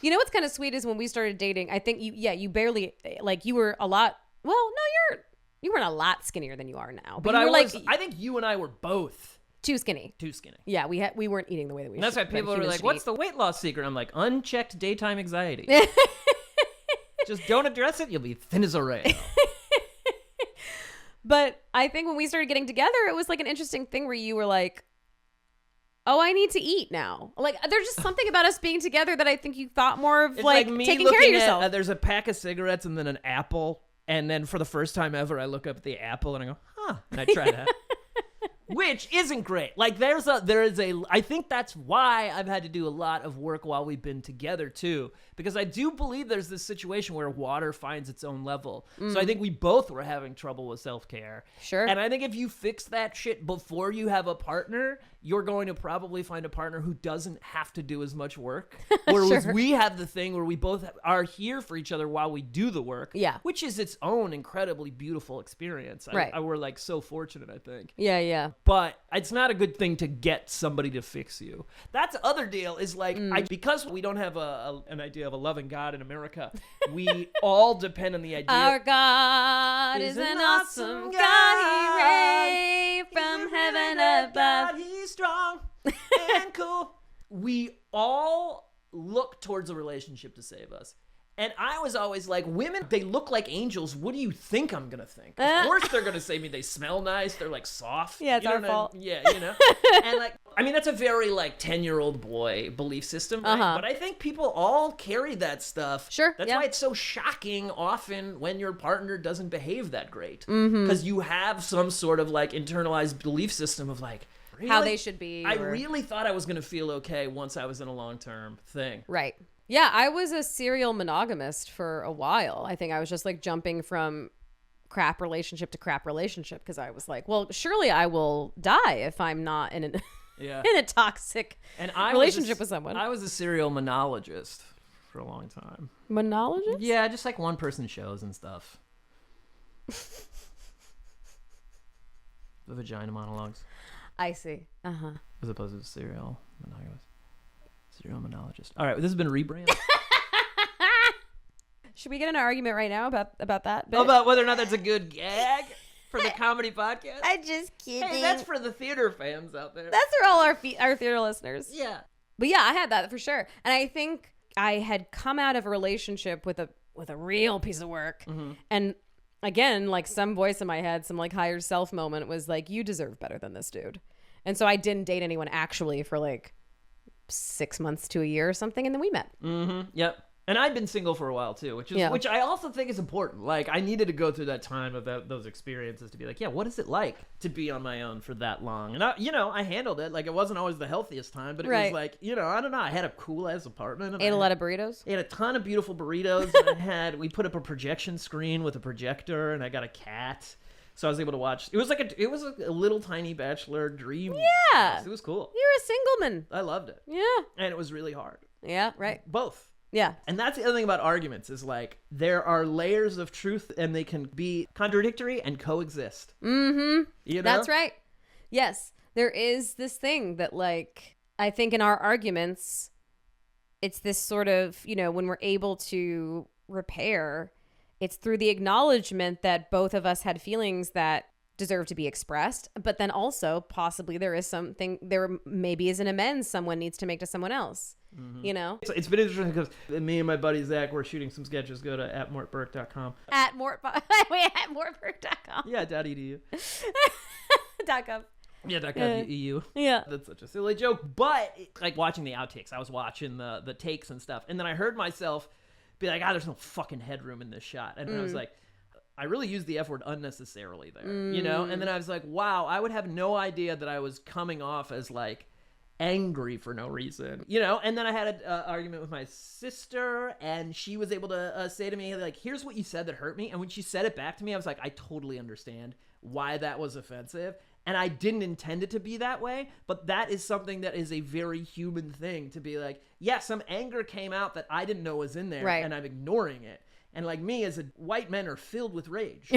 You know what's kind of sweet is when we started dating, I think you barely, like you were a lot, well, no, you weren't a lot skinnier than you are now. But I think you and I were both too skinny. Too skinny. Yeah, we weren't eating the way that we should. And that's why people are like, what's the weight loss secret? I'm like, unchecked daytime anxiety. Just don't address it, you'll be thin as a rail. But I think when we started getting together, it was like an interesting thing where you were like, oh, I need to eat now. Like, there's just something about us being together that I think you thought more of, it's like me taking care of yourself. There's a pack of cigarettes and then an apple. And then for the first time ever, I look up at the apple and I go, huh. And I try that. Which isn't great. Like I think that's why I've had to do a lot of work while we've been together too. Because I do believe there's this situation where water finds its own level. So I think we both were having trouble with self-care. Sure. And I think if you fix that shit before you have a partner, you're going to probably find a partner who doesn't have to do as much work. Whereas we have the thing where we both are here for each other while we do the work. Yeah. Which is its own incredibly beautiful experience. Right. We're like so fortunate, I think. Yeah. But it's not a good thing to get somebody to fix you. That's the other deal is like, because we don't have an idea of a loving God in America, we all depend on the idea. Our God is an awesome God. He rained from heaven above. God, he's strong and cool. We all look towards a relationship to save us. And I was always like, women, they look like angels. What do you think I'm going to think? Of course they're going to save me. They smell nice. They're like soft. Yeah, it's our fault. Yeah, you know? And like, I mean, that's a very like 10-year-old boy belief system, right? But I think people all carry that stuff. Sure. That's why it's so shocking often when your partner doesn't behave that great. Because you have some sort of like internalized belief system of like, really? How they should be. I really thought I was going to feel okay once I was in a long-term thing. Right. Yeah, I was a serial monogamist for a while. I think I was just like jumping from crap relationship to crap relationship because I was like, well, surely I will die if I'm not in in a toxic relationship with someone. I was a serial monologist for a long time. Monologist? Yeah, just like one-person shows and stuff. The vagina monologues. I see. As opposed to serial monogamist. Serial monologist. All right, this has been Rebrand. Should we get in an argument right now about that bit? About whether or not that's a good gag for the comedy podcast? I'm just kidding. Hey, that's for the theater fans out there. That's for all our theater listeners. Yeah. But yeah, I had that for sure. And I think I had come out of a relationship with a real piece of work. And again, like some voice in my head, some like higher self moment was like, you deserve better than this dude. And so I didn't date anyone actually for like 6 months to a year or something, and then we met. Yep. And I'd been single for a while too, which I also think is important. Like I needed to go through that time of those experiences to be like, yeah, what is it like to be on my own for that long? And I handled it. Like it wasn't always the healthiest time, but it was like, I don't know. I had a cool ass apartment. Ate a lot of burritos. Ate a ton of beautiful burritos. And we put up a projection screen with a projector, and I got a cat. So I was able to watch. It was a little tiny bachelor dream. Yeah. It was cool. You're a single man. I loved it. Yeah. And it was really hard. Yeah, right. Both. Yeah. And that's the other thing about arguments is like there are layers of truth and they can be contradictory and coexist. You know? That's right. Yes. There is this thing that like I think in our arguments it's this sort of, when we're able to repair, it's through the acknowledgement that both of us had feelings that deserve to be expressed, but then also possibly there maybe is an amends someone needs to make to someone else. You know, It's been interesting because me and my buddy Zach were shooting some sketches. Go to @mortburke.com. @mortburke.com. Yeah, .edu. .com. Yeah, .gov. Yeah. That's such a silly joke. But like watching the outtakes, I was watching the takes and stuff, and then I heard myself be like, there's no fucking headroom in this shot. And I was like, I really used the F word unnecessarily there, you know? And then I was like, wow, I would have no idea that I was coming off as like angry for no reason, you know? And then I had an argument with my sister, and she was able to say to me, like, here's what you said that hurt me. And when she said it back to me, I was like, I totally understand why that was offensive. And I didn't intend it to be that way, but that is something that is a very human thing to be like, yeah, some anger came out that I didn't know was in there, right. and I'm ignoring it. And like me, as white men are filled with rage.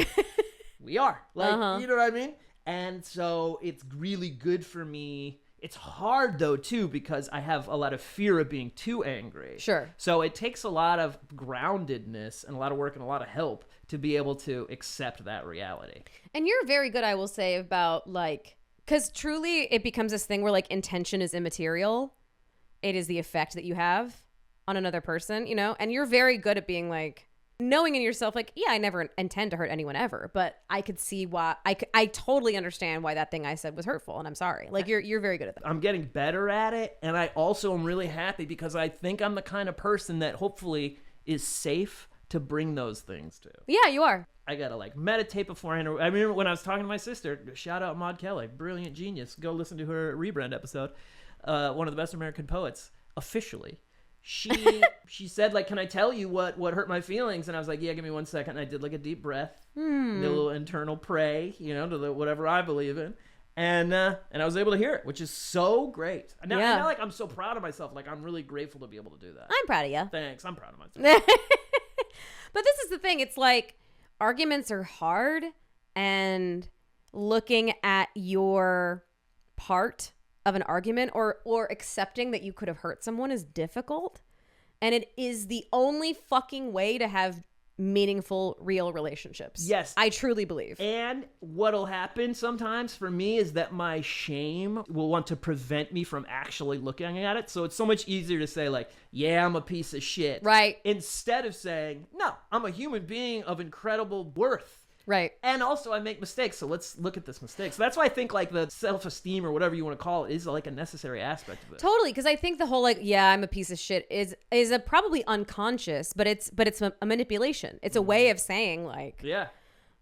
We are. Like, you know what I mean? And so it's really good for me. It's hard, though, too, because I have a lot of fear of being too angry. Sure. So it takes a lot of groundedness and a lot of work and a lot of help to be able to accept that reality. And you're very good, I will say, about like, because truly it becomes this thing where like intention is immaterial. It is the effect that you have on another person, you know? And you're very good at being like, knowing in yourself, like, yeah, I never intend to hurt anyone ever, but I could see why, I totally understand why that thing I said was hurtful, and I'm sorry. Like, you're very good at that. I'm getting better at it, and I also am really happy because I think I'm the kind of person that hopefully is safe to bring those things to. Yeah, you are. I gotta like meditate beforehand. I remember when I was talking to my sister, shout out Maud Kelly, brilliant genius. Go listen to her Rebrand episode. One of the best American poets, officially. She said, like, can I tell you what hurt my feelings? And I was like, yeah, give me 1 second. And I did like a deep breath, a little internal pray, you know, to whatever I believe in. And I was able to hear it, which is so great. Now, like, I'm so proud of myself. Like, I'm really grateful to be able to do that. I'm proud of you. Thanks. I'm proud of myself. But this is the thing. It's like arguments are hard, and looking at your part of an argument or accepting that you could have hurt someone is difficult. And it is the only fucking way to have meaningful, real relationships. Yes. I truly believe. And what'll happen sometimes for me is that my shame will want to prevent me from actually looking at it. So it's so much easier to say, like, yeah, I'm a piece of shit. Right. Instead of saying, no, I'm a human being of incredible worth. Right. And also I make mistakes, so let's look at this mistake. So that's why I think like the self-esteem or whatever you want to call it is like a necessary aspect of it. Totally, because I think the whole like, yeah, I'm a piece of shit is a probably unconscious, but it's a manipulation. It's a way of saying like, yeah,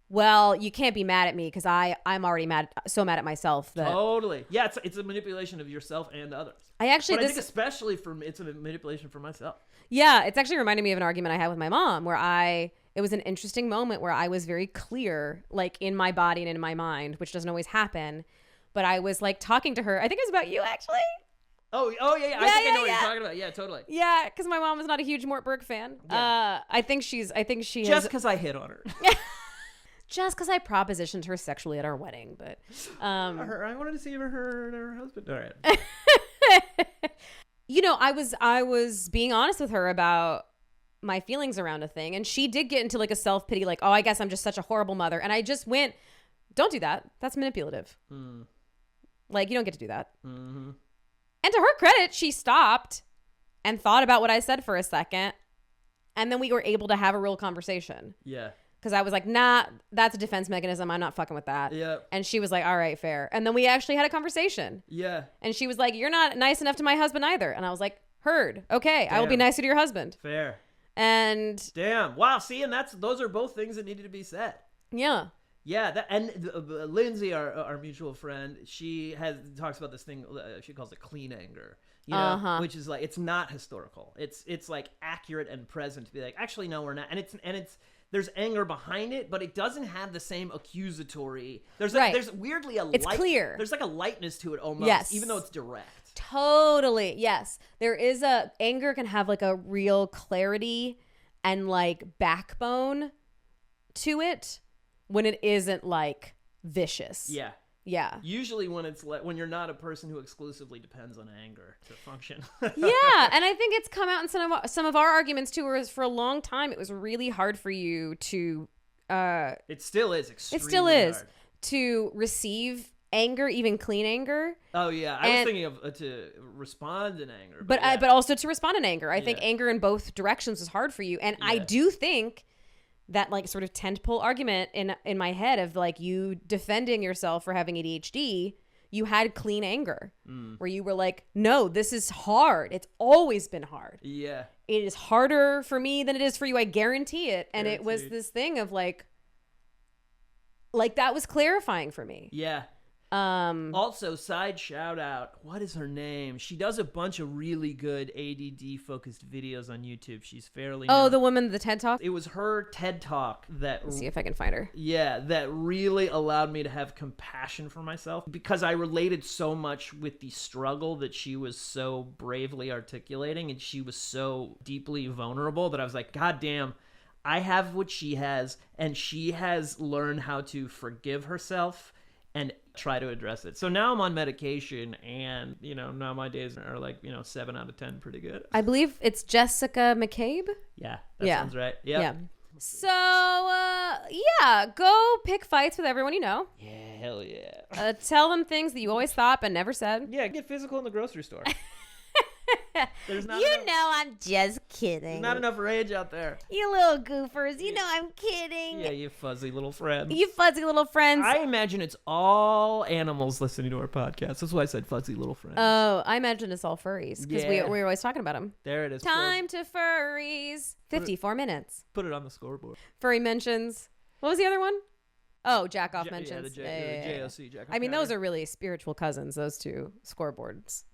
well, you can't be mad at me because I'm already so mad at myself that totally. Yeah, it's a manipulation of yourself and others. I think especially for me, it's a manipulation for myself. Yeah, it's actually reminded me of an argument I had with my mom where it was an interesting moment where I was very clear, like in my body and in my mind, which doesn't always happen. But I was like talking to her. I think it was about you, actually. Oh yeah. I think I know what you're talking about. Yeah, totally. Yeah, because my mom was not a huge Mort Burke fan. Yeah. I think she just because I hit on her. Just because I propositioned her sexually at our wedding, but I wanted to see her and her husband. All right. You know, I was being honest with her about my feelings around a thing, and she did get into like a self-pity, like, oh, I guess I'm just such a horrible mother. And I just went, don't do that. That's manipulative. Like, you don't get to do that. Mm-hmm. And to her credit, she stopped and thought about what I said for a second, and then we were able to have a real conversation. Yeah. Because I was like, nah, that's a defense mechanism. I'm not fucking with that. Yeah. And she was like, all right, fair. And then we actually had a conversation. Yeah. And she was like, you're not nice enough to my husband either. And I was like, heard. Okay, Damn. I will be nicer to your husband. Fair. And damn, wow. See, and those are both things that needed to be said. Yeah. Yeah, Lindsay, our mutual friend, she talks about this thing she calls it clean anger. You know, which is like, it's not historical. It's like accurate and present to be like, actually no, we're not. And it's there's anger behind it, but it doesn't have the same accusatory. There's weirdly it's clear. There's like a lightness to it almost, yes. even though it's direct. Totally. Yes. There is anger can have like a real clarity and like backbone to it when it isn't like vicious. Yeah. Yeah. Usually when you're not a person who exclusively depends on anger to function. Yeah, and I think it's come out in some of our arguments too, whereas for a long time it was really hard for you to it still is extremely It still is. hard. to receive anger, even clean anger. Oh yeah, I was thinking of to respond in anger, But yeah. but also to respond in anger. I think Yeah. anger in both directions is hard for you, and I Yeah. do think that like sort of tentpole argument in my head of like you defending yourself for having ADHD, you had clean anger where you were like, no, this is hard. It's always been hard. Yeah. It is harder for me than it is for you. I guarantee it. And it was Guaranteed. this thing of like that was clarifying for me. Yeah. Also, side shout out, what is her name? She does a bunch of really good ADD focused videos on YouTube. She's fairly known. The woman, the TED Talk. It was her TED Talk that Let's see if I can find her. Yeah, that really allowed me to have compassion for myself because I related so much with the struggle that she was so bravely articulating, and she was so deeply vulnerable that I was like, God damn, I have what she has, and she has learned how to forgive herself and try to address it. So now I'm on medication, and now my days are like 7 out of 10, pretty good. I believe it's Jessica McCabe. Yeah, that sounds right. Yep. Yeah. So go pick fights with everyone you know. Yeah, hell yeah. Tell them things that you always thought but never said. Yeah, get physical in the grocery store. There's not You enough, know I'm just kidding. there's not enough rage out there. You little goofers. You know I'm kidding. Yeah, you fuzzy little friend. You fuzzy little friends. I imagine it's all animals listening to our podcast. That's why I said fuzzy little friends. Oh, I imagine it's all furries because we Yeah. were always talking about them. There it is. Time to furries. 54 minutes. Put it on the scoreboard. Furry mentions. What was the other one? Oh, jack off Yeah, mentions. the JOC. Jack I mean, those are really spiritual cousins, those two scoreboards.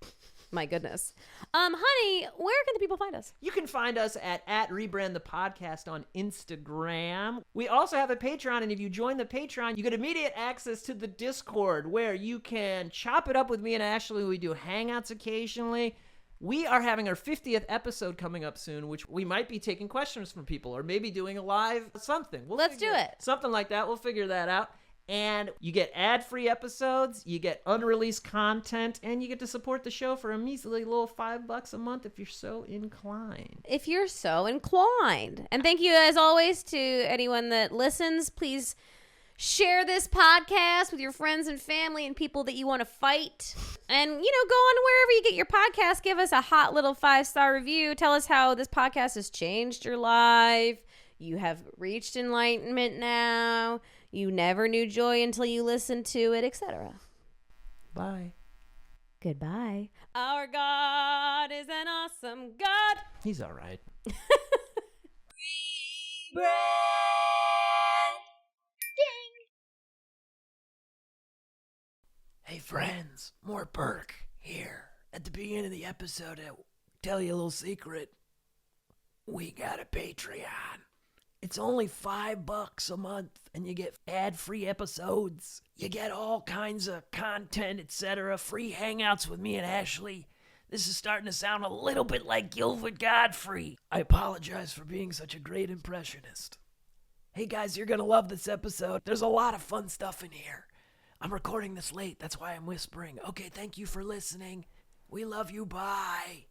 My goodness. Honey, where can the people find us? You can find us at Rebrand the Podcast on Instagram. We also have a Patreon, and if you join the Patreon, you get immediate access to the Discord, where you can chop it up with me and Ashley. We do hangouts occasionally. We are having our 50th episode coming up soon, which we might be taking questions from people, or maybe doing a live something. Let's do it. Something like that. We'll figure that out. And you get ad-free episodes, you get unreleased content, and you get to support the show for a measly little $5 a month if you're so inclined. If you're so inclined. And thank you, as always, to anyone that listens. Please share this podcast with your friends and family and people that you want to fight. And, go on wherever you get your podcast. Give us a hot little 5-star review. Tell us how this podcast has changed your life. You have reached enlightenment now. You never knew joy until you listened to it, etc. Bye. Goodbye. Our God is an awesome God. He's all right. Hey friends, more Burke here. At the beginning of the episode, I tell you a little secret. We got a Patreon. It's only $5 a month, and you get ad-free episodes. You get all kinds of content, etc. Free hangouts with me and Ashley. This is starting to sound a little bit like Gilbert Godfrey. I apologize for being such a great impressionist. Hey guys, you're gonna love this episode. There's a lot of fun stuff in here. I'm recording this late, that's why I'm whispering. Okay, thank you for listening. We love you, bye.